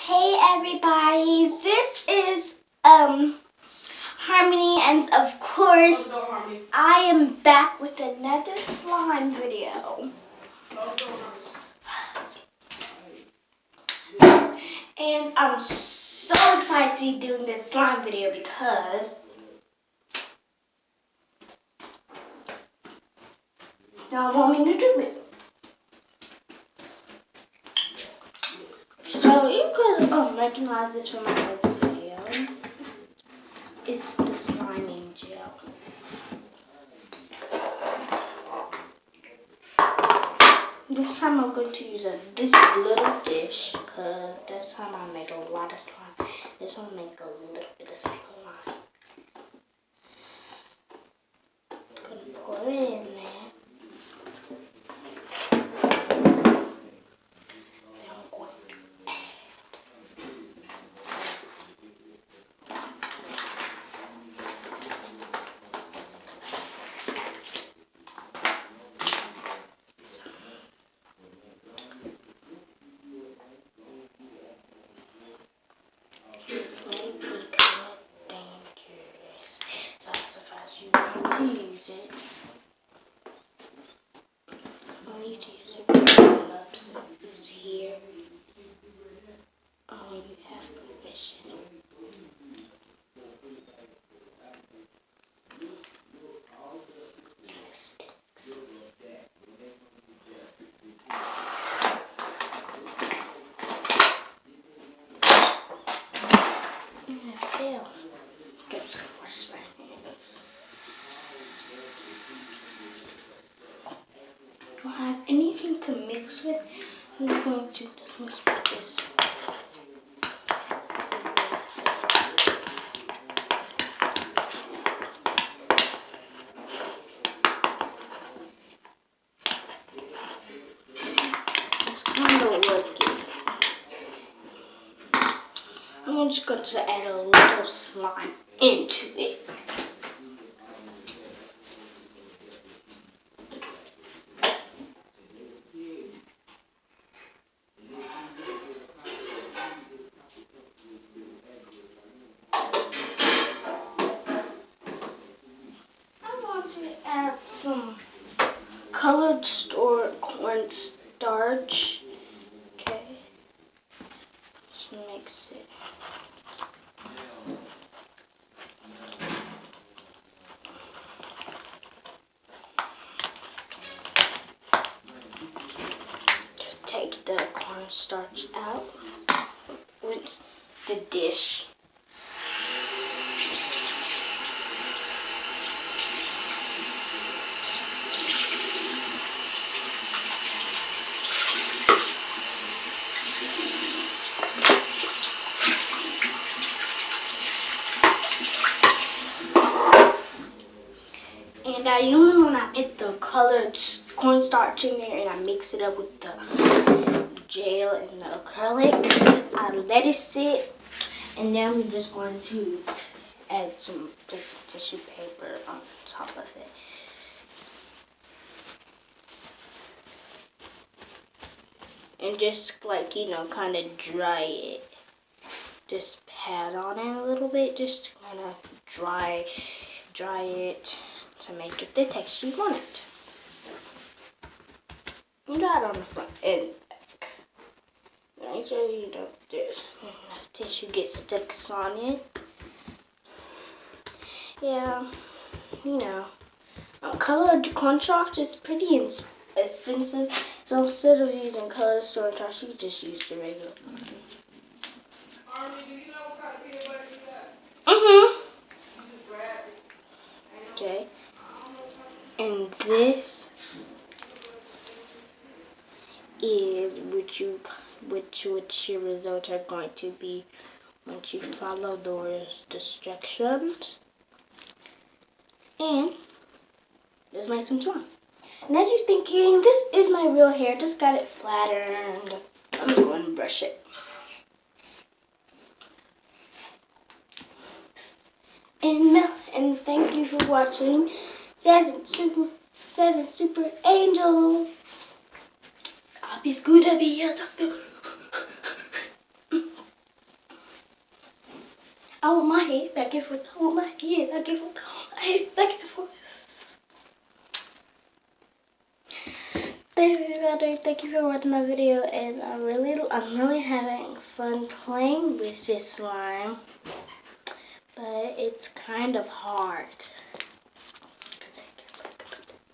Hey everybody, this is Harmony, and of course I am back with another slime video. And I'm so excited to be doing this slime video because y'all want me to do it. So you could recognize this from my other video. It's the sliming gel. This time I'm going to use this little dish because this time I made a lot of slime. This one make a little bit of slime. Gonna pour it in there. Then I'm going to this may be kind of dangerous. So as you want to use it, I need to use it right up. So it's here. Oh, you have permission. It sticks. I failed. Okay, I'm just gonna wash my hands. I don't have anything to mix with. I'm going to just mix with this. It's kind of working. I'm just going to add a little slime into it. I want to add some colored cornstarch. Okay, let's mix it. Just take the cornstarch out. Rinse the dish. And I usually when I get the colored cornstarch in there and I mix it up with the gel and the acrylic, I let it sit, and then we're just going to add some bits of tissue paper on top of it. And just like, kind of dry it. Just pat on it a little bit, just to kind of dry it to make it the texture you want it. You got it on the front and back. Make sure there's enough tissue gets sticks on it. Yeah, colored cornstarch is pretty expensive, so instead of using colored cornstarch, you just use the regular one. Okay, and this is which your results are going to be once you follow those instructions. And let's make some slime. And as you're thinking, this is my real hair, just got it flattened. I'm just going to brush it. And thank you for watching 7 Super Angels. I'll be good, I'll be here. I want my head back and forth. I want my head back and forth. I want my head back and forth. Thank you for watching my video, and I'm really having fun playing with this slime, but it's kind of hard.